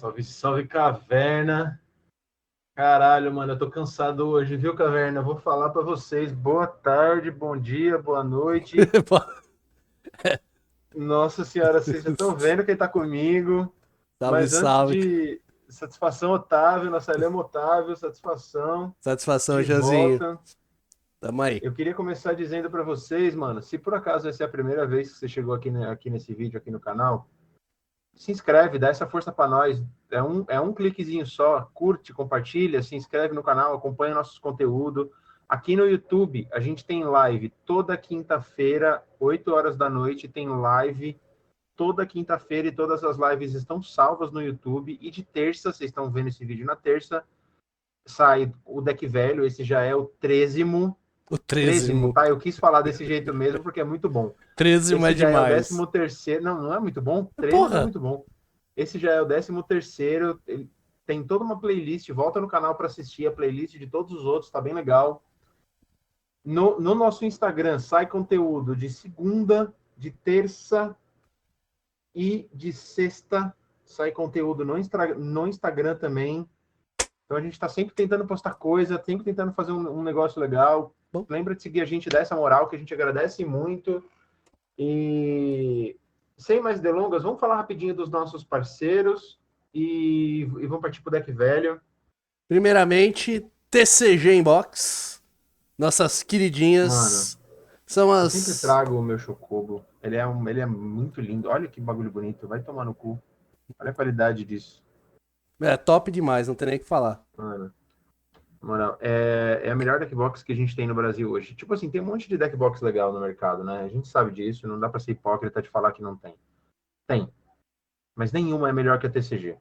Salve, salve, Caverna. Caralho, mano, eu tô cansado hoje, viu, Caverna? Eu vou falar pra vocês. Boa tarde, bom dia, boa noite. Nossa senhora, vocês já estão vendo quem tá comigo. Salve, Mas antes salve. de... Satisfação, Otávio, nossa Lema Otávio, satisfação Satisfação, de Joãozinho. volta. Tamo aí. Eu queria começar dizendo pra vocês, mano, se por acaso essa é a primeira vez que você chegou aqui, aqui nesse vídeo, aqui no canal, se inscreve, dá essa força para nós. É um cliquezinho só, curte, compartilha, se inscreve no canal, acompanha nossos conteúdos. Aqui no YouTube, a gente tem live toda quinta-feira, 8 horas da noite, tem live toda quinta-feira e todas as lives estão salvas no YouTube. E de terça, vocês estão vendo esse vídeo na terça, sai o deck velho, esse já é o 13º. O 13º, 13º. tá? Eu quis falar desse jeito mesmo porque é muito bom. 13º é Esse já é o demais. 13º. Não, não é muito bom. 13º é Porra, muito bom. Esse já é o 13º. Tem toda uma playlist. Volta no canal para assistir a playlist de todos os outros. Tá bem legal. No nosso Instagram sai conteúdo de segunda, de terça e de sexta. Sai conteúdo no Instagram também. Então a gente está sempre tentando postar coisa, sempre tentando fazer um negócio legal. bom, Lembra de seguir a gente, dessa moral, que a gente agradece muito. E sem mais delongas, vamos falar rapidinho dos nossos parceiros e vamos partir para o deck velho. primeiramente, TCG Inbox. Nossas Mano, queridinhas. São eu sempre as. trago o meu Chocobo. Ele é muito lindo. Olha que bagulho bonito. Vai tomar no cu. Olha a qualidade disso. É top demais, não tem nem o que falar. Mano, mano, é a melhor deckbox que a gente tem no Brasil hoje. Tipo assim, tem um monte de deckbox legal no mercado, né? A gente sabe disso, não dá para ser hipócrita de falar que não tem. Tem, mas nenhuma é melhor que a TCG.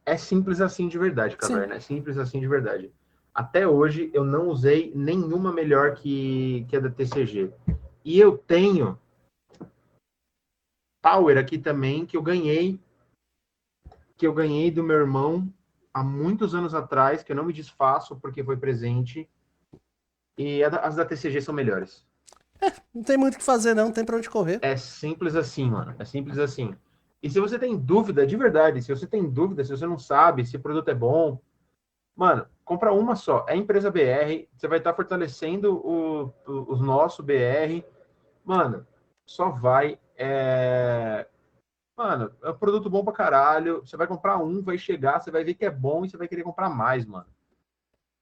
É simples assim de verdade, Sim. Caverna. É simples assim de verdade. Até hoje eu não usei nenhuma melhor que a da TCG. E eu tenho Power aqui também que eu ganhei do meu irmão há muitos anos atrás, que eu não me desfaço porque foi presente. E as da TCG são melhores. Não tem muito o que fazer, não. Não tem pra onde correr. É simples assim, mano. É simples assim. E se você tem dúvida, de verdade, se você tem dúvida, se você não sabe se o produto é bom, mano, compra uma só. É empresa BR, você vai estar fortalecendo os nossos BR. Mano, só vai. Mano, é um produto bom pra caralho. Você vai comprar um, vai chegar, você vai ver que é bom e você vai querer comprar mais, mano.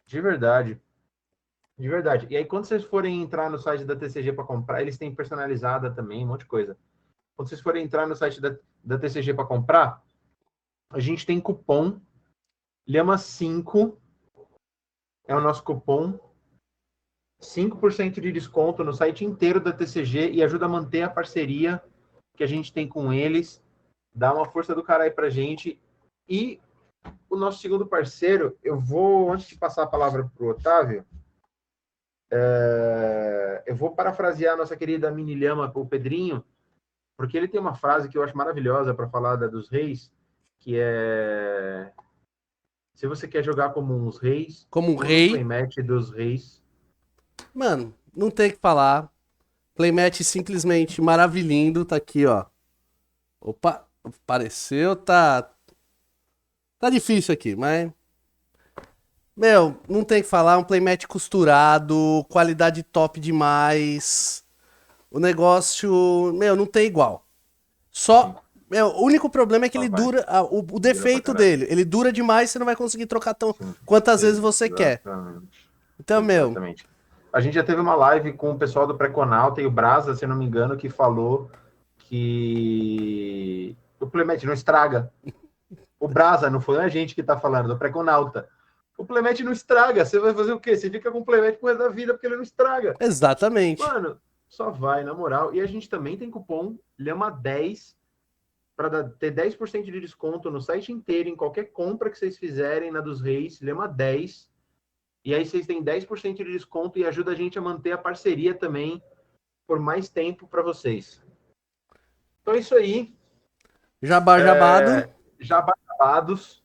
De verdade. De verdade. E aí, quando vocês forem entrar no site da TCG para comprar, eles têm personalizada também, um monte de coisa. Quando vocês forem entrar no site da TCG para comprar, a gente tem cupom Lhama5, é o nosso cupom. 5% de desconto no site inteiro da TCG e ajuda a manter a parceria que a gente tem com eles. Dá uma força do caralho pra gente. E o nosso segundo parceiro, eu vou, antes de passar a palavra pro Otávio, eu vou parafrasear a nossa querida Mini Lhama, o Pedrinho, porque ele tem uma frase que eu acho maravilhosa para falar dos reis, que é: se você quer jogar como uns reis, Como um use o rei. playmatch dos reis. Mano, não tem o que falar. Playmatch simplesmente maravilhindo. Tá aqui, ó. Opa, apareceu. Tá difícil aqui, mas. Meu, não tem o que falar, um playmat costurado, qualidade top demais. O negócio, meu, não tem igual. Sim, Só, meu, o único problema é que só ele vai. dura, o Dura pra defeito caralho. dele, ele dura demais, você não vai conseguir trocar tão Sim, quantas vezes você quer. exatamente. Então, meu, Exatamente. A gente já teve uma live com o pessoal do Preconalta e o Brasa, se não me engano, que falou que o playmatch não estraga. O Brasa, não foi a gente que está falando, do Preconalta. O playmatch não estraga. Você vai fazer o quê? Você fica com o playmatch pro resto da vida porque ele não estraga. exatamente. Mano, só vai, na moral. E a gente também tem cupom Lhama10 para ter 10% de desconto no site inteiro, em qualquer compra que vocês fizerem na dos Reis, Lhama10. E aí vocês têm 10% de desconto e ajuda a gente a manter a parceria também por mais tempo para vocês. Então é isso aí. Jabá jabado. Já acabados.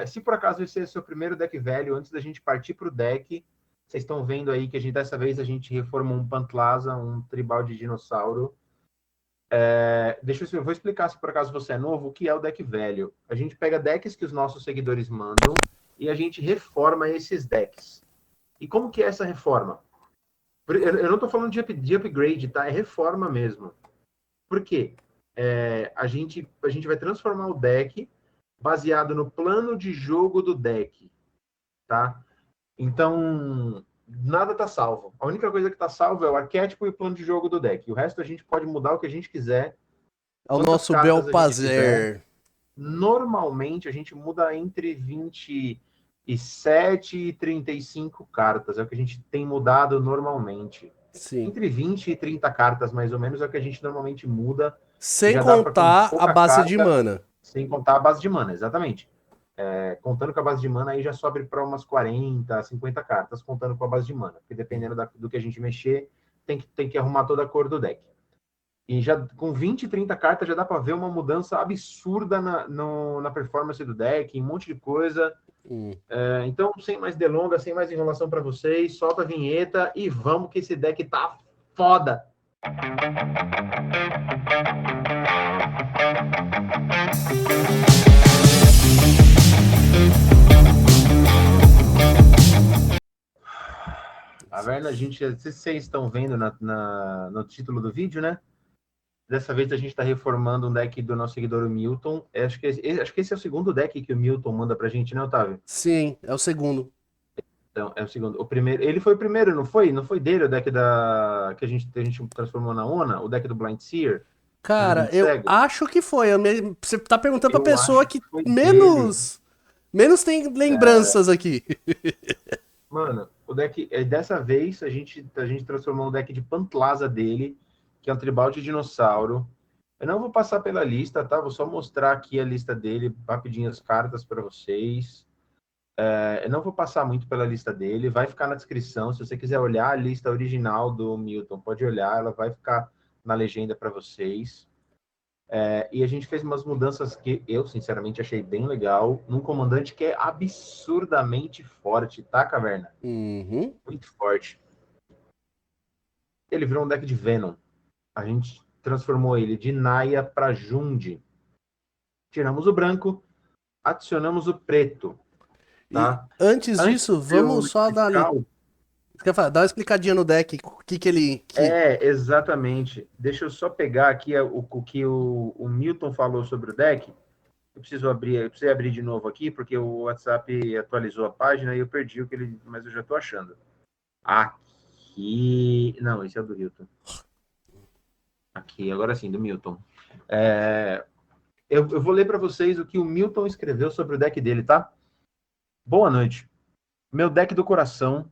Se por acaso esse é o seu primeiro deck velho, antes da gente partir para o deck, vocês estão vendo aí que dessa vez a gente reformou um Pantlaza, um tribal de dinossauro. Deixa eu ver, eu vou explicar se por acaso você é novo, o que é o deck velho. A gente pega decks que os nossos seguidores mandam e a gente reforma esses decks. E como que é essa reforma? Eu não estou falando de upgrade, tá? É reforma mesmo. Por quê? A gente vai transformar o deck baseado no plano de jogo do deck, tá? Então, nada tá salvo. A única coisa que tá salvo é o arquétipo e o plano de jogo do deck. O resto a gente pode mudar o que a gente quiser, É o quantas nosso cartas a gente quiser. Belpazer. Normalmente a gente muda entre 27 e 35 cartas, é o que a gente tem mudado normalmente. Sim. Entre 20 e 30 cartas, mais ou menos, é o que a gente normalmente muda, que Sem já dá para com contar a pouca base de carta, mana. sem contar a base de mana, exatamente. Contando com a base de mana, aí já sobe para umas 40, 50 cartas, contando com a base de mana, porque dependendo do que a gente mexer, tem que arrumar toda a cor do deck. E já com 20, 30 cartas já dá para ver uma mudança absurda na performance do deck, um monte de coisa. Então, sem mais delongas, sem mais enrolação para vocês, solta a vinheta e vamos que esse deck tá foda! Taverna, a gente, se vocês estão vendo no título do vídeo, né? Dessa vez a gente está reformando um deck do nosso seguidor, o Milton. Acho que esse é o segundo deck que o Milton manda pra gente, né, Otávio? Sim, é o segundo. Então, é o segundo. O primeiro, ele foi o primeiro, não foi? Não foi dele o deck que a gente transformou na ONA? O deck do Blind Seer? Do Cara, Vidente eu Cego? acho que foi. Você tá perguntando pra Eu pessoa acho que que foi dele. menos tem lembranças aqui. Mano, o deck, dessa vez, a gente transformou o deck de Pantlaza dele, que é um tribal de dinossauro. Eu não vou passar pela lista, tá? Vou só mostrar aqui a lista dele, rapidinho as cartas para vocês. Eu não vou passar muito pela lista dele, vai ficar na descrição. Se você quiser olhar a lista original do Milton, pode olhar, ela vai ficar na legenda para vocês. E a gente fez umas mudanças que eu, sinceramente, achei bem legal, num comandante que é absurdamente forte, tá, Caverna? Uhum. Muito forte. Ele virou um deck de Venom. A gente transformou ele de Naya para Jund. Tiramos o branco, adicionamos o preto, E tá? antes Antes disso, de eu vamos só dar explicar ali. Quer falar? Dá uma explicadinha no deck, o que que ele. exatamente. Deixa eu só pegar aqui o que o Milton falou sobre o deck. Eu precisei abrir de novo aqui, porque o WhatsApp atualizou a página e eu perdi o que ele. Mas eu já estou achando. Aqui. Não, esse é o do Hilton. Aqui, agora sim, do Milton. Eu vou ler para vocês o que o Milton escreveu sobre o deck dele, tá? Boa noite. Meu deck do coração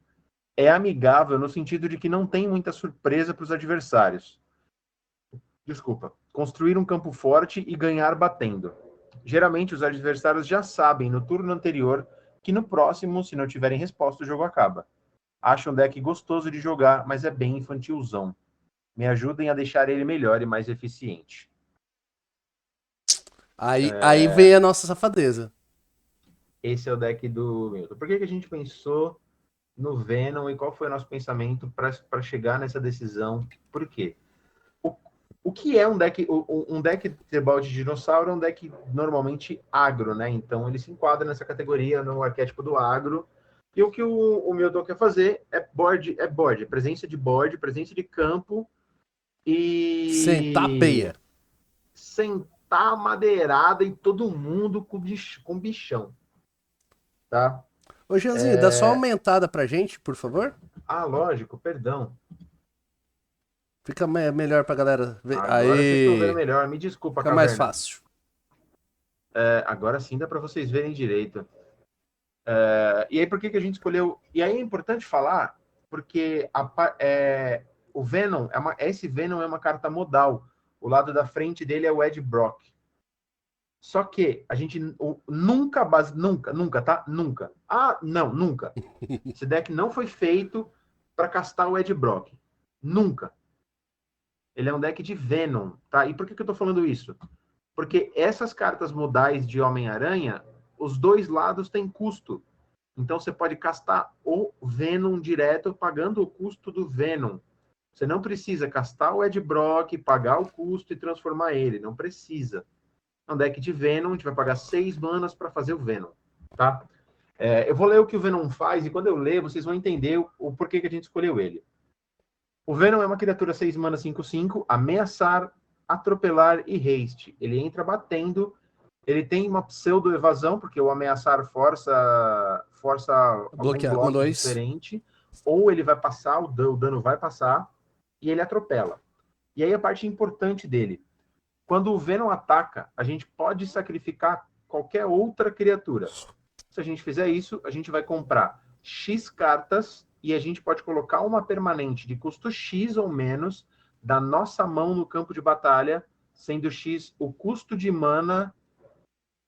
é amigável no sentido de que não tem muita surpresa para os adversários. Desculpa. Construir um campo forte e ganhar batendo. Geralmente os adversários já sabem no turno anterior que no próximo, se não tiverem resposta, o jogo acaba. Acho um deck gostoso de jogar, mas é bem infantilzão. Me ajudem a deixar ele melhor e mais eficiente. Aí vem a nossa safadeza. Esse é o deck do Milton. Por que a gente pensou no Venom e qual foi o nosso pensamento para chegar nessa decisão? Por quê? O que é um deck? Um deck de balde de dinossauro é um deck normalmente agro, né? Então ele se enquadra nessa categoria no arquétipo do agro. E o que o Milton quer fazer é board, presença de board, presença de campo Sentar a e peia. sentar madeirada em todo mundo com bichão, tá? Ô, Jeanzinho, dá só uma aumentada pra gente, por favor? Ah, lógico, perdão. Fica melhor pra galera ver. Agora vocês estão vendo Aí, melhor. Me desculpa, fica mais caverna. fácil. Agora sim dá para vocês verem direito. E aí, por que a gente escolheu? E aí é importante falar, porque o Venom, esse Venom é uma carta modal. O lado da frente dele é o Ed Brock. Só que a gente nunca, tá? Nunca. Ah, não, nunca. Esse deck não foi feito para castar o Ed Brock. Nunca. Ele é um deck de Venom, tá? E por que eu tô falando isso? Porque essas cartas modais de Homem-Aranha, os dois lados têm custo. Então você pode castar o Venom direto pagando o custo do Venom. Você não precisa castar o Ed Brock, pagar o custo e transformar ele. Não precisa. É um deck de Venom, a gente vai pagar 6 manas para fazer o Venom, tá? Eu vou ler o que o Venom faz e quando eu ler, vocês vão entender o porquê que a gente escolheu ele. O Venom é uma criatura 6 mana 5/5, ameaçar, atropelar e haste. Ele entra batendo, ele tem uma pseudo-evasão, porque o ameaçar força algum Bloquear com bloco 2. diferente, ou ele vai passar, o dano vai passar, e ele atropela. E aí a parte importante dele, quando o Venom ataca, a gente pode sacrificar qualquer outra criatura. Se a gente fizer isso, a gente vai comprar X cartas e a gente pode colocar uma permanente de custo X ou menos da nossa mão no campo de batalha, sendo X o custo de mana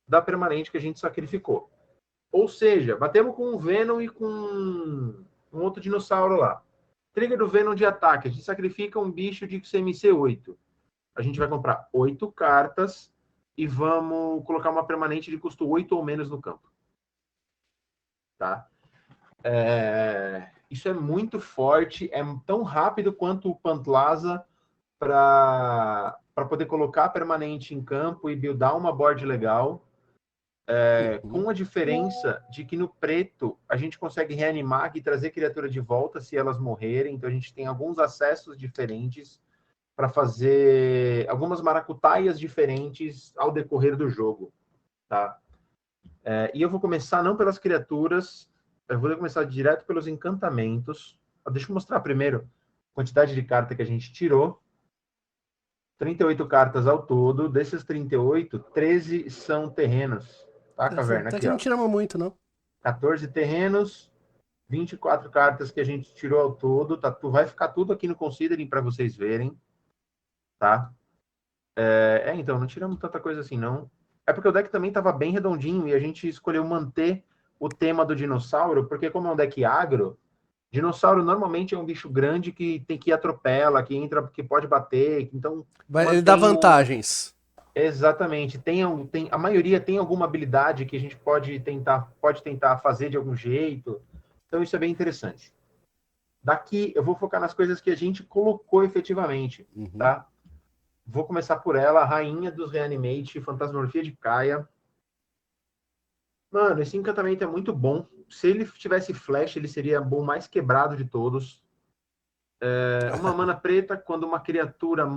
da permanente que a gente sacrificou. Ou seja, batemos com um Venom e com um outro dinossauro lá. Trigger do Venom de ataque, a gente sacrifica um bicho de CMC 8. A gente vai comprar 8 cartas e vamos colocar uma permanente de custo 8 ou menos no campo. Tá? Isso é muito forte, é tão rápido quanto o Pantlaza para poder colocar a permanente em campo e buildar uma board legal. Com a diferença de que no preto a gente consegue reanimar e trazer criatura de volta se elas morrerem. Então a gente tem alguns acessos diferentes para fazer algumas maracutaias diferentes ao decorrer do jogo, tá? E eu vou começar não pelas criaturas, eu vou começar direto pelos encantamentos. Deixa eu mostrar primeiro a quantidade de carta que a gente tirou. 38 cartas ao todo. Desses 38, 13 são terrenos. Tá, Caverna? Até Aqui, que não ó. tiramos muito, não. 14 terrenos, 24 cartas que a gente tirou ao todo. Tá, vai ficar tudo aqui no Considering para vocês verem. Tá? Então, não tiramos tanta coisa assim, não. É porque o deck também estava bem redondinho e a gente escolheu manter o tema do dinossauro, porque como é um deck agro, dinossauro normalmente é um bicho grande que atropela, que entra, que pode bater, então... Ele dá vantagens. Exatamente. A maioria tem alguma habilidade que a gente pode tentar fazer de algum jeito. Então isso é bem interessante. Daqui eu vou focar nas coisas que a gente colocou efetivamente, tá? Vou começar por ela, a rainha dos Reanimate, Fantasmorfia de Kaia. Mano, esse encantamento é muito bom. Se ele tivesse flash, ele seria o mais quebrado de todos. Uma mana preta, quando a criatura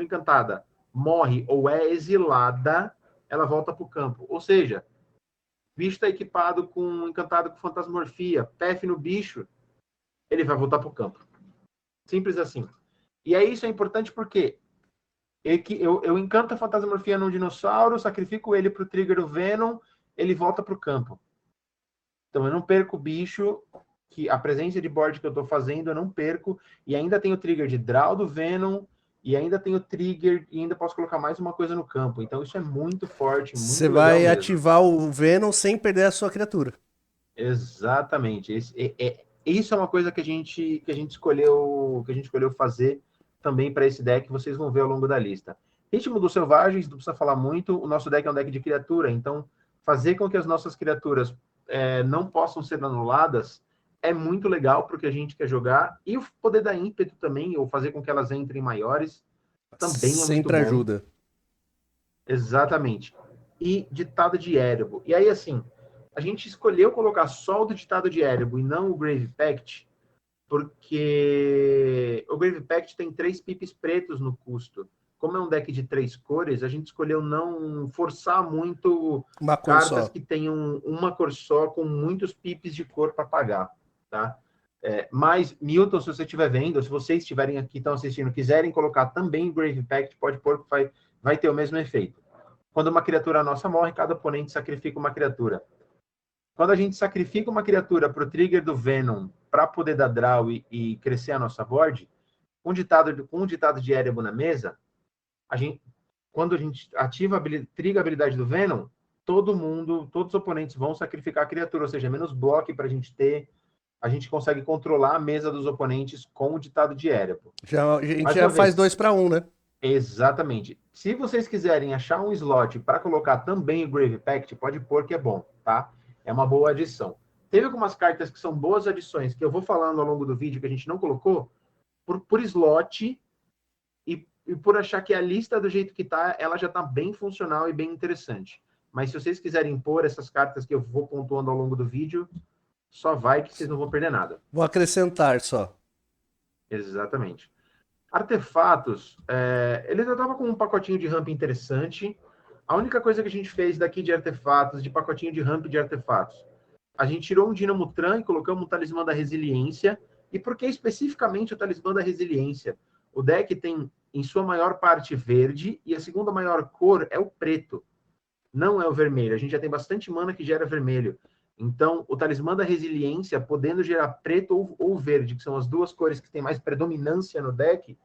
encantada morre ou é exilada, ela volta para o campo. Ou seja, o bicho está encantado com Fantasmorfia, PF no bicho, ele vai voltar para o campo. Simples assim. E aí isso é importante porque eu encanto a Fantasmorfia num dinossauro, sacrifico ele pro trigger do Venom, ele volta pro campo. Então eu não perco o bicho, que a presença de board que eu tô fazendo, eu não perco, e ainda tenho o trigger de draw do Venom, e ainda tenho o trigger, e ainda posso colocar mais uma coisa no campo. Então isso é muito forte, muito Você legal vai mesmo. ativar o Venom sem perder a sua criatura. Exatamente. Isso é uma coisa que a gente escolheu fazer também para esse deck, vocês vão ver ao longo da lista. Ritmo dos Selvagens, não precisa falar muito, o nosso deck é um deck de criatura, então fazer com que as nossas criaturas não possam ser anuladas é muito legal porque a gente quer jogar, e o poder dar ímpeto também, ou fazer com que elas entrem maiores, também é muito Sempre bom. ajuda. Exatamente. E ditado de Erebo. E aí, assim, a gente escolheu colocar só o do ditado de Erebo e não o Grave Pact, porque o Grave Pact tem 3 pipes pretos no custo. Como é um deck de 3 cores, a gente escolheu não forçar muito Uma cor cartas só. que tenham uma cor só, com muitos pipes de cor para pagar, tá? Mas, Milton, se você estiver vendo, se vocês estiverem aqui, estão assistindo, quiserem colocar também Grave Pact, pode pôr, que vai ter o mesmo efeito. Quando uma criatura nossa morre, cada oponente sacrifica uma criatura. Quando a gente sacrifica uma criatura para o trigger do Venom para poder dar draw e crescer a nossa board, com um ditado de Erebo na mesa, quando a gente triga a habilidade do Venom, todos os oponentes vão sacrificar a criatura, ou seja, menos bloco para a gente ter. A gente consegue controlar a mesa dos oponentes com o ditado de Erebo. A gente já faz 2 para 1, né? Exatamente. Se vocês quiserem achar um slot para colocar também o Grave Pact, pode pôr que é bom, tá? É uma boa adição. Teve algumas cartas que são boas adições, que eu vou falando ao longo do vídeo que a gente não colocou, por slot e por achar que a lista do jeito que tá, ela já tá bem funcional e bem interessante. Mas se vocês quiserem pôr essas cartas que eu vou pontuando ao longo do vídeo, só vai que vocês não vão perder nada. Vou acrescentar só. Exatamente. Artefatos, ele já tava com um pacotinho de ramp interessante. A única coisa que a gente fez daqui de artefatos, de pacotinho de ramp de artefatos, a gente tirou um Dinamo Tran e colocamos um Talismã da Resiliência. E por que especificamente o Talismã da Resiliência? O deck tem, em sua maior parte, verde, e a segunda maior cor é o preto, não é o vermelho. A gente já tem bastante mana que gera vermelho. Então, o Talismã da Resiliência, podendo gerar preto ou verde, que são as duas cores que têm mais predominância no deck,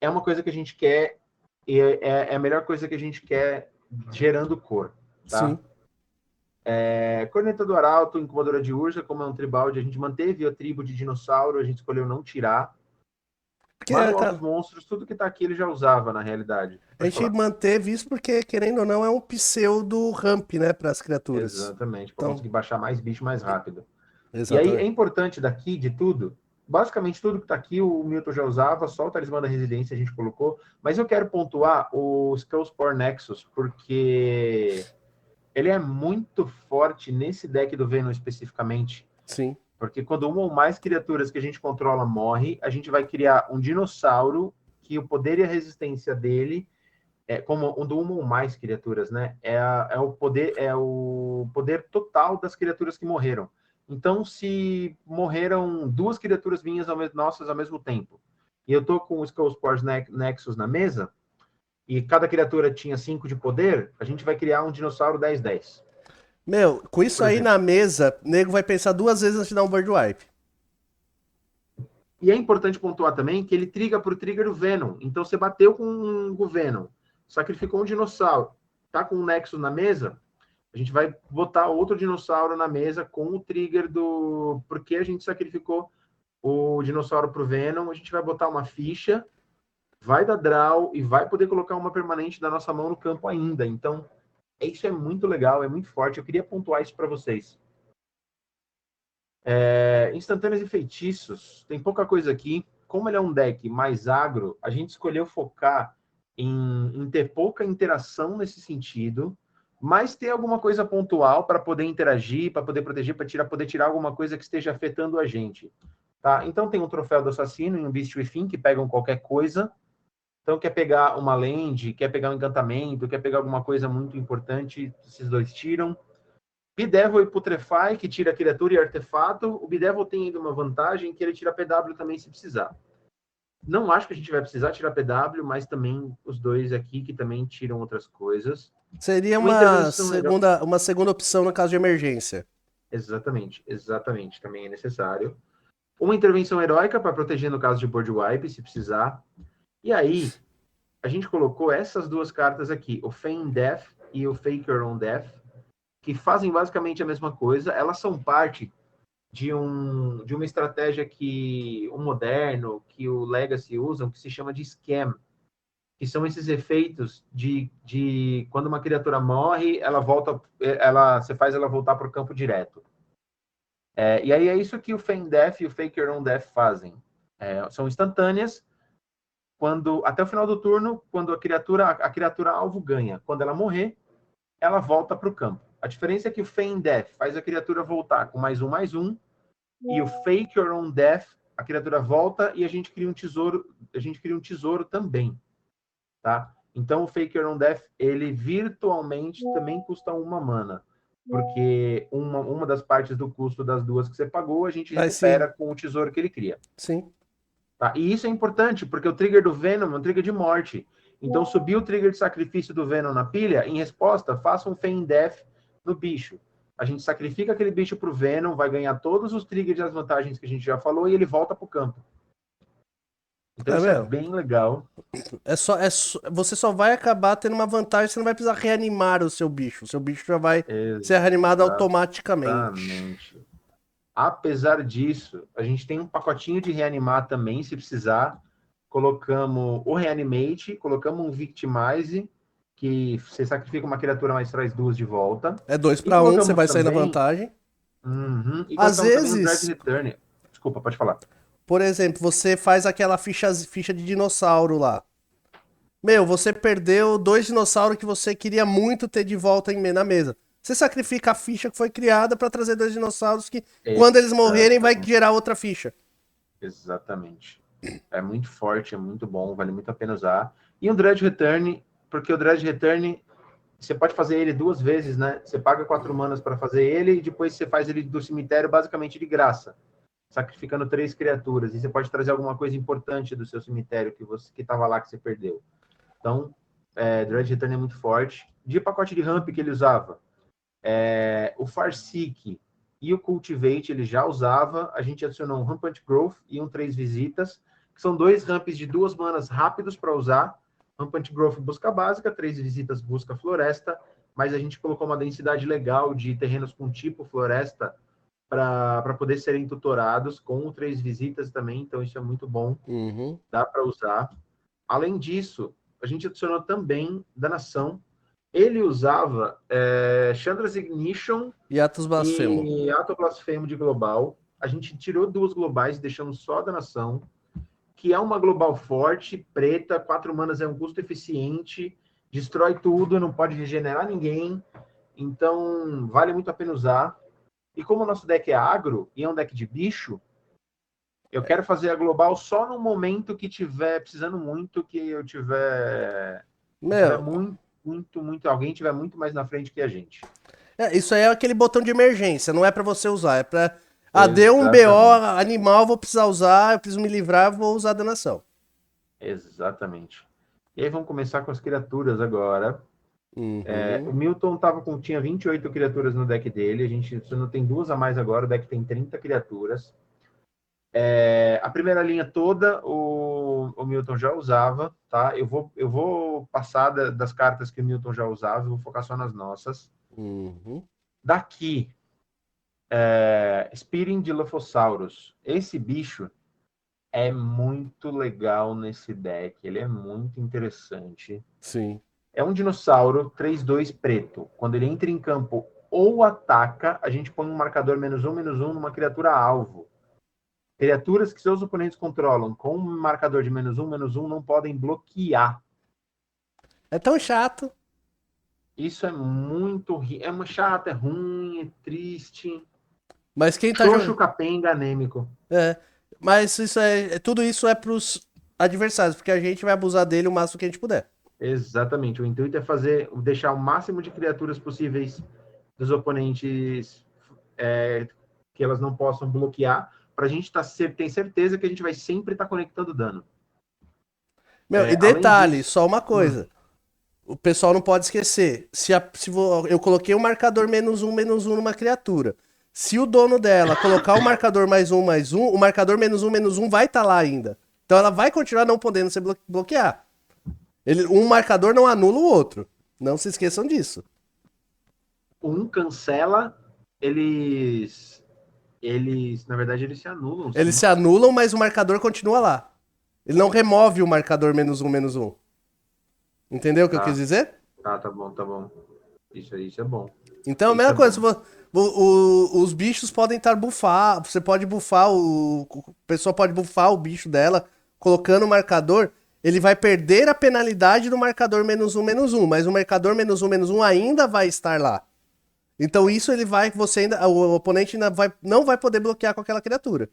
é uma coisa que a gente quer, e é a melhor coisa que a gente quer gerando cor. Tá? Sim. Corneta do Arauto, Incubadora de Ursa, como é um tribal, a gente manteve a tribo de dinossauro, a gente escolheu não tirar. Porque, Manual cara, dos Monstros, tudo que tá aqui ele já usava, na realidade. a Pode gente falar. manteve isso porque, querendo ou não, é um pseudo ramp, né, para as criaturas. Exatamente, para Então, conseguir baixar mais bicho mais rápido. E aí é exatamente. importante daqui, de tudo, basicamente tudo que tá aqui o Milton já usava, só o Talismã da Residência a gente colocou, mas eu quero pontuar o Skullspore Nexus, porque ele é muito forte nesse deck do Venom especificamente. Sim. Porque quando uma ou mais criaturas que a gente controla morre, a gente vai criar um dinossauro que o poder e a resistência dele como uma ou mais criaturas, né? É o poder total das criaturas que morreram. Então, se morreram duas criaturas minhas nossas ao mesmo tempo, e eu tô com o Skullspore Nexus na mesa, e cada criatura tinha 5 de poder, a gente vai criar um dinossauro 10/10. Meu, com isso Por aí exemplo. na mesa, o nego vai pensar duas vezes antes de dar um bird wipe. E é importante pontuar também que ele triga por trigger do Venom. Então, você bateu com o Venom, sacrificou um dinossauro, tá com o Nexus na mesa, a gente vai botar outro dinossauro na mesa com o trigger do... Porque a gente sacrificou o dinossauro pro Venom, a gente vai botar uma ficha, vai dar draw e vai poder colocar uma permanente da nossa mão no campo ainda. Então, isso é muito legal, é muito forte. Eu queria pontuar isso para vocês. Instantâneas e feitiços, tem pouca coisa aqui. Como ele é um deck mais agro, a gente escolheu focar em ter pouca interação nesse sentido, mas ter alguma coisa pontual para poder interagir, para poder proteger, para poder tirar alguma coisa que esteja afetando a gente. Tá? Então tem um troféu do assassino e um Beast Within que pegam qualquer coisa. Então quer pegar uma land, quer pegar um encantamento, quer pegar alguma coisa muito importante, esses dois tiram. Bedevil e Putrefy, que tira criatura e artefato. O Bedevil tem ainda uma vantagem, que ele tira PW também se precisar. Não acho que a gente vai precisar tirar PW, mas também os dois aqui que também tiram outras coisas. Seria uma segunda opção no caso de emergência. Exatamente, também é necessário. Uma intervenção heróica para proteger no caso de board wipe, se precisar. E aí, a gente colocou essas duas cartas aqui, o Feign Death e o Faker on Death, que fazem basicamente a mesma coisa. Elas são parte de uma estratégia que o Moderno, que o Legacy usam, que se chama de Scam, que são esses efeitos de quando uma criatura morre, você faz ela voltar para o campo direto. E aí é isso que o Feign Death e o Faker on Death fazem. São instantâneas, até o final do turno, quando a criatura alvo ganha. Quando ela morrer, ela volta para o campo. A diferença é que o Feign Death faz a criatura voltar com +1/+1, e o Faker on Death, a criatura volta e a gente cria um tesouro também, tá? Então o Faker on Death, ele virtualmente também custa 1 mana, porque uma das partes do custo das duas que você pagou, a gente recupera com o tesouro que ele cria. Sim. Tá? E isso é importante, porque o trigger do Venom é um trigger de morte. Então, subir o trigger de sacrifício do Venom na pilha, em resposta, faça um Feign Death no bicho. A gente sacrifica aquele bicho pro Venom, vai ganhar todos os triggers e as vantagens que a gente já falou, e ele volta pro campo. Então, isso é bem legal. Você só vai acabar tendo uma vantagem, você não vai precisar reanimar o seu bicho. O seu bicho já vai ser reanimado automaticamente. Exatamente. Apesar disso, a gente tem um pacotinho de reanimar também, se precisar. Colocamos o Reanimate, colocamos um Victimize, que você sacrifica uma criatura, mas traz duas de volta. É 2/1, você vai sair na vantagem. E Às colocamos também o Dread vezes, Return. Desculpa, pode falar. por exemplo, você faz aquela ficha de dinossauro lá. Meu, você perdeu 2 dinossauros que você queria muito ter de volta na mesa. Você sacrifica a ficha que foi criada pra trazer 2 dinossauros que, quando eles morrerem, vai Exatamente. gerar outra ficha. Exatamente. É muito forte, é muito bom, vale muito a pena usar. E um Dread Return, porque o Dread Return, você pode fazer ele 2 vezes, né? Você paga 4 manas para fazer ele e depois você faz ele do cemitério basicamente de graça, sacrificando 3 criaturas. E você pode trazer alguma coisa importante do seu cemitério que estava lá que você perdeu. Então, Dread Return é muito forte. De pacote de ramp que ele usava, o Farseek e o Cultivate ele já usava. A gente adicionou um Rampant Growth e um 3 Visitas, que são 2 ramps de 2 manas rápidos para usar. Rampant Growth busca básica, 3 Visitas busca floresta, mas a gente colocou uma densidade legal de terrenos com tipo floresta para poder serem tutorados, com 3 visitas também, então isso é muito bom, dá para usar. Além disso, a gente adicionou também Danação. Ele usava Chandra's Ignition E Atos Blasfemo. e Ato Blasfemo de global. A gente tirou 2 globais e deixamos só a Danação, que é uma global forte, preta, 4 manas é um custo eficiente, destrói tudo, não pode regenerar ninguém, então vale muito a pena usar. E como o nosso deck é agro e é um deck de bicho, eu quero fazer a global só no momento que tiver precisando muito, que eu tiver Meu, alguém tiver muito mais na frente que a gente. isso aí é aquele botão de emergência, não é pra você usar, é pra... Ah, deu um BO Exatamente. animal, vou precisar usar, eu preciso me livrar, vou usar a danação. Exatamente. E aí vamos começar com as criaturas agora. O Uhum. Milton tinha 28 criaturas no deck dele, a gente só não tem 2 a mais agora, o deck tem 30 criaturas. A primeira linha toda o Milton já usava, tá? Eu vou passar das cartas que o Milton já usava, eu vou focar só nas nossas. Uhum. Daqui, Spearing Dilophosaurus. Esse bicho é muito legal nesse deck, ele é muito interessante. Sim. É um dinossauro 3/2 preto. Quando ele entra em campo ou ataca, a gente põe um marcador -1/-1 numa criatura alvo. Criaturas que seus oponentes controlam com um marcador de -1/-1 não podem bloquear. É tão chato. Isso é muito... É chato, é ruim, é triste. Mas quem tá Xoxo, jogando. capenga, anêmico. É. Mas isso tudo isso é pros adversários, porque a gente vai abusar dele o máximo que a gente puder. Exatamente. O intuito é deixar o máximo de criaturas possíveis dos oponentes que elas não possam bloquear, para a gente ter certeza que a gente vai sempre estar conectando dano. Meu, e Além detalhe, disso, só uma coisa. O pessoal não pode esquecer. Eu coloquei um marcador -1/-1 numa criatura. Se o dono dela colocar o marcador +1/+1, o marcador -1/-1 vai estar lá ainda. Então ela vai continuar não podendo se bloquear. Um marcador não anula o outro. Não se esqueçam disso. um cancela, na verdade, eles se anulam, Eles sim. se anulam, mas o marcador continua lá. Ele não remove o marcador -1/-1. Entendeu o que eu quis Tá, dizer? tá bom, tá bom. Isso é bom. Então, a Isso mesma é coisa, bom. os bichos podem estar bufar, você pode bufar, a pessoa pode bufar o bicho dela, colocando o marcador, ele vai perder a penalidade do marcador -1/-1, mas o marcador -1/-1 ainda vai estar lá. Então isso o oponente ainda não vai poder bloquear com aquela criatura.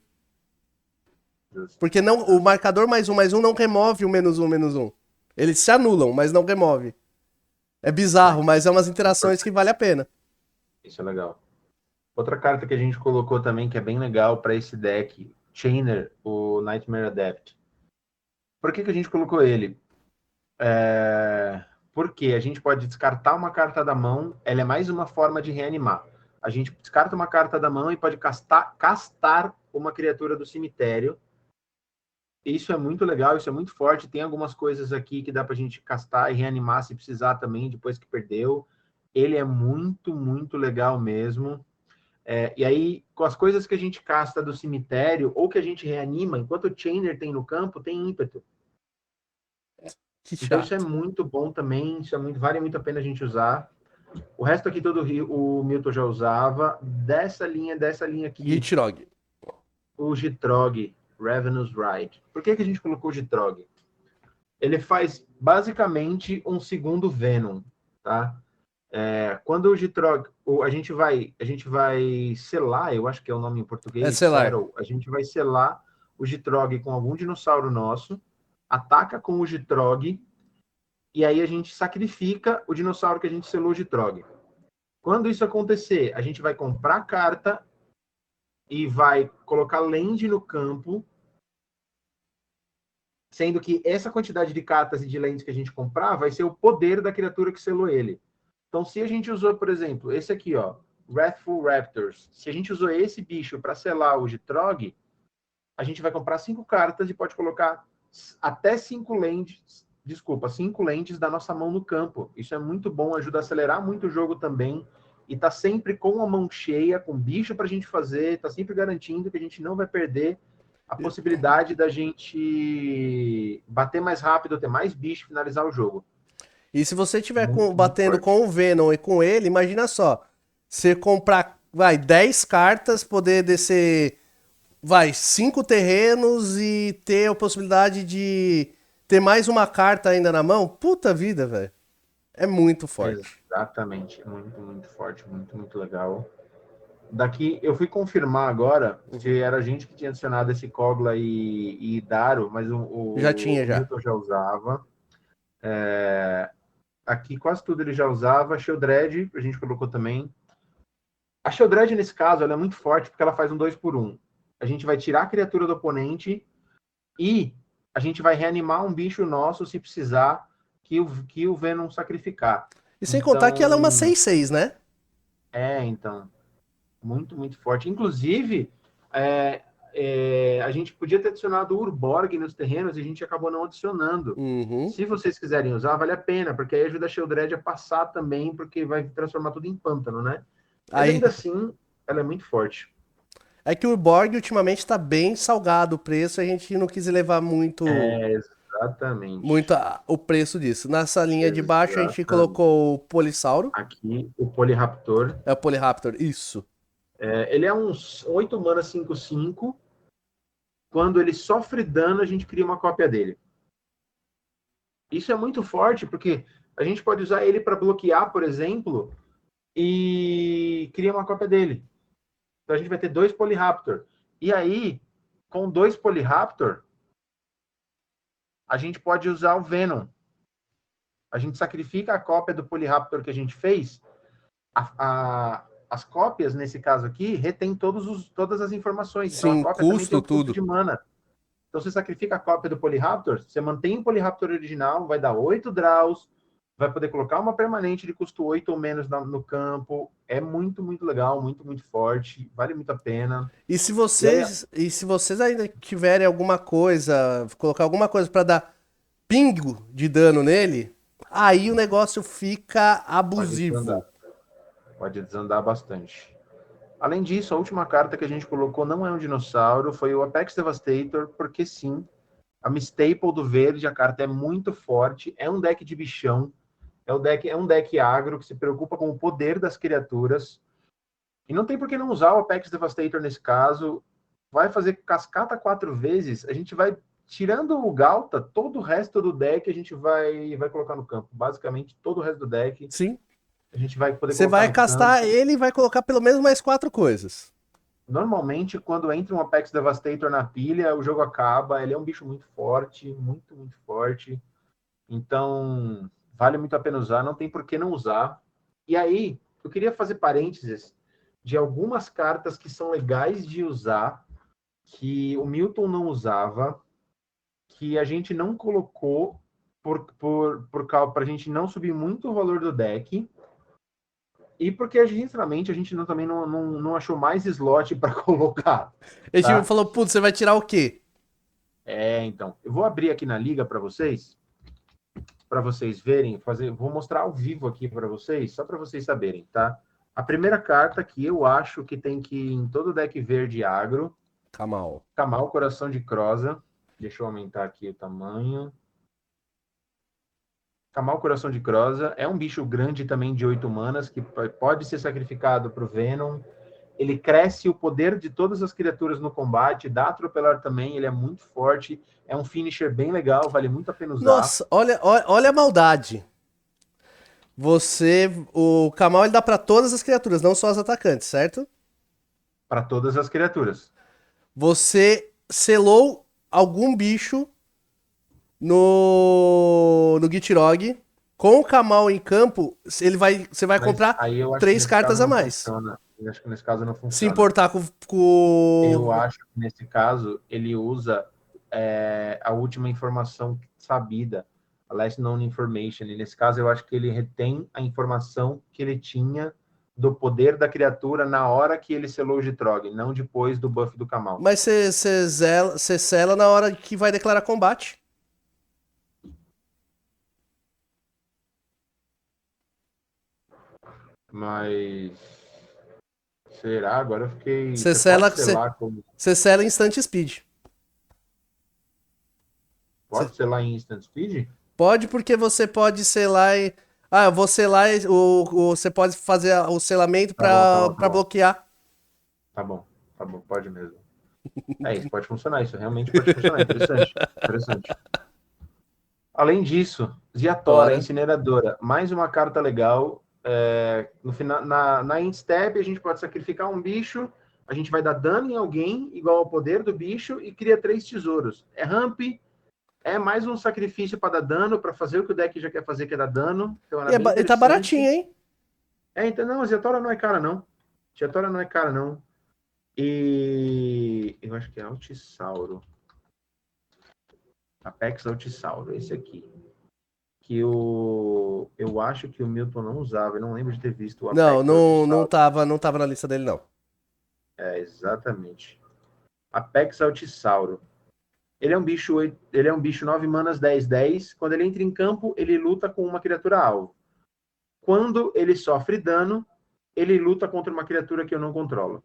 Justo, Porque não, o justo. marcador +1/+1 não remove o -1/-1. Eles se anulam, mas não remove. É bizarro, mas é umas interações que vale a pena. Isso é legal. Outra carta que a gente colocou também, que é bem legal para esse deck, Chainer, o Nightmare Adept. Por que a gente colocou ele? Porque a gente pode descartar uma carta da mão, ela é mais uma forma de reanimar. A gente descarta uma carta da mão e pode castar uma criatura do cemitério. Isso é muito legal, isso é muito forte. Tem algumas coisas aqui que dá pra gente castar e reanimar se precisar também, depois que perdeu. Ele é muito, muito legal mesmo. E aí, com as coisas que a gente casta do cemitério, ou que a gente reanima, enquanto o Chainer tem no campo, tem ímpeto. Que Então isso é chato. muito bom também, vale muito a pena a gente usar. O resto aqui todo o Milton já usava. Dessa linha aqui, Gitrog. o Gitrog. Ravenous Ride. Por que a gente colocou o Gitrog? Ele faz basicamente um segundo Venom, tá? Quando o Gitrog, a gente vai selar, eu acho que é o nome em É português, selar. settle, a gente vai selar o Gitrog com algum dinossauro nosso, ataca com o Gitrog, e aí a gente sacrifica o dinossauro que a gente selou o Gitrog. Quando isso acontecer, a gente vai comprar carta e vai colocar land no campo, sendo que essa quantidade de cartas e de lands que a gente comprar vai ser o poder da criatura que selou ele. Então, se a gente usou, por exemplo, esse aqui, ó, Wrathful Raptors, se a gente usou esse bicho para selar o Gitrog, a gente vai comprar 5 cartas e pode colocar até 5 lands, 5 lands da nossa mão no campo. Isso é muito bom, ajuda a acelerar muito o jogo também. E tá sempre com a mão cheia, com bicho pra gente fazer, tá sempre garantindo que a gente não vai perder a possibilidade da gente bater mais rápido, ter mais bicho, finalizar o jogo. E se você tiver Muito, muito batendo forte. com o Venom e com ele, imagina só. Você comprar, vai, 10 cartas, poder descer, vai, 5 terrenos e ter a possibilidade de ter mais uma carta ainda na mão. Puta vida, velho. É muito forte. Exatamente. Muito, muito forte. Muito, muito legal. Daqui, eu fui confirmar agora se era a gente que tinha adicionado esse Kogla e Daro, mas Já tinha, o já. Milton já usava. Aqui quase tudo ele já usava. A Sheldred, a gente colocou também. A Sheldred, nesse caso, ela é muito forte porque ela faz um 2 por 1. A gente vai tirar a criatura do oponente e a gente vai reanimar um bicho nosso se precisar que o Venom sacrificar. E sem contar que ela é uma Então, 6/6, né? então, muito, muito forte. Inclusive, a gente podia ter adicionado o Urborg nos terrenos e a gente acabou não adicionando. Uhum. Se vocês quiserem usar, vale a pena, porque aí ajuda a Sheldred a passar também, porque vai transformar tudo em pântano, né? Mas Aí, ainda assim, ela é muito forte. é que o Borg ultimamente tá bem salgado o preço, a gente não quis elevar muito, Exatamente. o preço disso. Nessa linha de baixo a gente Exatamente. colocou o Polissauro, Aqui, o Polyraptor. é o Polyraptor, isso. Ele é uns 8 mana 5/5. Quando ele sofre dano, a gente cria uma cópia dele. Isso é muito forte, porque a gente pode usar ele para bloquear, por exemplo, e cria uma cópia dele. Então a gente vai ter 2 Polyraptor. E aí, com 2 Polyraptor, a gente pode usar o Venom. A gente sacrifica a cópia do Polyraptor que a gente fez. As cópias, nesse caso aqui, retém todas as informações. Então a Sim, cópia também tem custo, o custo tudo. de mana. Então você sacrifica a cópia do Polyraptor, você mantém o Polyraptor original, vai dar 8 draws, vai poder colocar uma permanente de custo 8 ou menos no campo. É muito, muito legal, muito, muito forte, vale muito a pena. E aí, E se vocês ainda tiverem alguma coisa, colocar alguma coisa pra dar pingo de dano nele, aí o negócio fica pode desandar, abusivo. pode desandar bastante. Além disso, a última carta que a gente colocou não é um dinossauro, foi o Apex Devastator, porque sim, a Mistaple do verde, a carta é muito forte, é um deck de bichão, é um deck agro que se preocupa com o poder das criaturas. E não tem por que não usar o Apex Devastator nesse caso. Vai fazer cascata 4 vezes, a gente vai tirando o Galta, todo o resto do deck a gente vai colocar no campo. Basicamente, todo o resto do deck Sim. a gente vai poder Você colocar vai no castar campo. ele e vai colocar pelo menos mais 4 coisas. Normalmente, quando entra um Apex Devastator na pilha, o jogo acaba. Ele é um bicho muito forte, muito, muito forte. Então, vale muito a pena usar, não tem por que não usar. E aí, eu queria fazer parênteses de algumas cartas que são legais de usar, que o Milton não usava, que a gente não colocou para a gente não subir muito o valor do deck, e porque, sinceramente, a gente também não achou mais slot para colocar, Ele tipo, tá? falou, putz, você vai tirar o quê? Então, eu vou abrir aqui na liga para vocês verem, vou mostrar ao vivo aqui para vocês, só para vocês saberem, tá? A primeira carta que eu acho que tem que ir em todo deck verde agro, Kamal. Kamal Coração de Croza. Deixa eu aumentar aqui o tamanho. Kamal Coração de Croza é um bicho grande também de 8 manas, que pode ser sacrificado para o Venom. ele cresce o poder de todas as criaturas no combate, dá atropelar também, ele é muito forte, é um finisher bem legal, vale muito a pena usar. Nossa, olha a maldade. O Kamal ele dá pra todas as criaturas, não só as atacantes, certo? Para todas as criaturas. Você selou algum bicho no Gitrog. Com o Kamal em campo, você vai Mas comprar aí eu acho que 3 nesse caso cartas a não mais. funciona. Eu acho que nesse caso não Se funciona. importar Eu com... acho que nesse caso ele usa a última informação sabida, a last known information. E nesse caso eu acho que ele retém a informação que ele tinha do poder da criatura na hora que ele selou o Gitrog, não depois do buff do Kamal. Mas você sela na hora que vai declarar combate. Mas será? Agora eu fiquei. Você Você pode sela, selar como. você sela instant speed. Você Pode selar em instant speed? pode porque você pode selar e... Ah, eu vou selar você pode fazer o selamento Tá bom, tá pra bom, tá para bom. bloquear. Tá bom, pode mesmo. Isso pode funcionar, isso realmente pode funcionar. Interessante, interessante. Além disso, Ziatora, Ora. Incineradora, mais uma carta legal. No final, na Instep, a gente pode sacrificar um bicho, a gente vai dar dano em alguém, igual ao poder do bicho, e cria 3 tesouros. É ramp, é mais um sacrifício para dar dano, para fazer o que o deck já quer fazer, que é dar dano. Então ela é bem E tá baratinho, interessante. hein? Então, não, a Ziatora não é cara, não. Ziatora não é cara, não. E eu acho que é Altisauro. Apex Altisauro, esse aqui. Que eu acho que o Milton não usava, eu não lembro de ter visto o Não, Apex Altisauro. não tava na lista dele, não. Exatamente. Apex Altisauro. Ele é um bicho 9 manas 10/10. Quando ele entra em campo, ele luta com uma criatura alvo. Quando ele sofre dano, ele luta contra uma criatura que eu não controlo.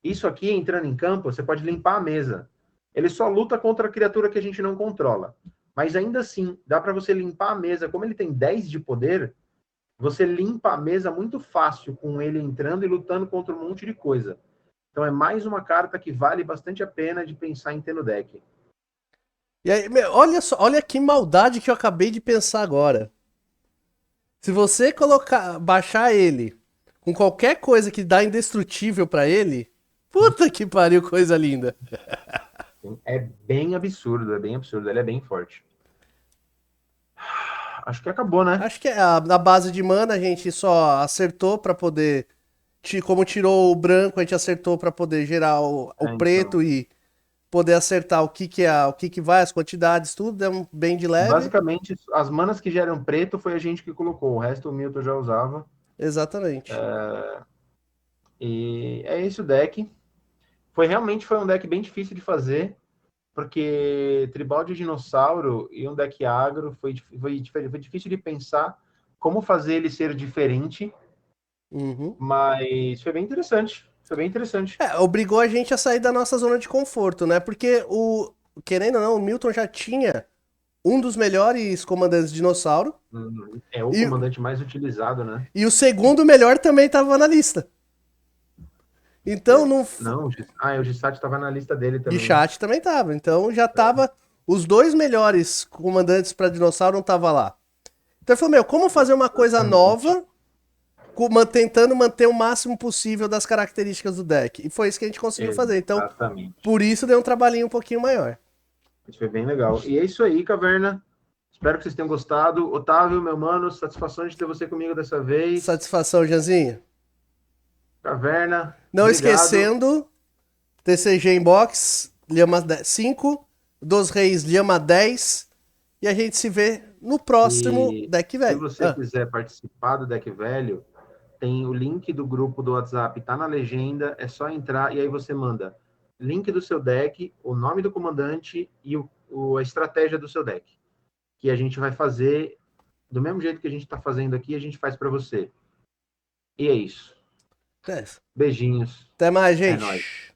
Isso aqui, entrando em campo, você pode limpar a mesa. Ele só luta contra a criatura que a gente não controla. Mas ainda assim, dá para você limpar a mesa. Como ele tem 10 de poder, você limpa a mesa muito fácil com ele entrando e lutando contra um monte de coisa. Então é mais uma carta que vale bastante a pena de pensar em ter no deck. E aí, olha só, olha que maldade que eu acabei de pensar agora. Se você baixar ele com qualquer coisa que dá indestrutível pra ele, puta que pariu, coisa linda. É bem absurdo, é bem absurdo. Ele é bem forte. Acho que acabou, né? Acho que a base de mana a gente só acertou pra poder. Como tirou o branco, a gente acertou pra poder gerar o Então. preto e poder acertar o que que vai, as quantidades, tudo, é bem de leve. Basicamente, as manas que geram preto foi a gente que colocou. O resto o Milton já usava. Exatamente. E é esse o deck. Realmente foi um deck bem difícil de fazer, porque Tribal de Dinossauro e um deck agro foi difícil de pensar como fazer ele ser diferente, Uhum. mas foi bem interessante. Foi bem interessante. Obrigou a gente a sair da nossa zona de conforto, né? Porque querendo ou não, o Milton já tinha um dos melhores comandantes de dinossauro É o e, comandante mais utilizado, né? e o segundo melhor também estava na lista. Então, não, Não, o Gisat estava na lista dele de também. chat também tava. Então já tava os dois melhores comandantes para dinossauro não tava lá. Então ele falou, meu, como fazer uma coisa Exatamente. nova tentando manter o máximo possível das características do deck. E foi isso que a gente conseguiu fazer. Então, Exatamente. por isso deu um trabalhinho um pouquinho maior. Isso foi bem legal. E é isso aí, Caverna. Espero que vocês tenham gostado. Otávio, meu mano, satisfação de ter você comigo dessa vez. Satisfação, Janzinho. Caverna, Não obrigado. esquecendo, TCG Inbox, Lhama 5, Dos Reis Lhama 10. E a gente se vê no próximo E deck se velho. você quiser participar do Deck Velho, tem o link do grupo do WhatsApp, tá na legenda, é só entrar e aí você manda link do seu deck, o nome do comandante e a estratégia do seu deck, que a gente vai fazer do mesmo jeito que a gente está fazendo aqui, a gente faz para você. E é isso. É. Beijinhos. Até mais, É nóis. gente.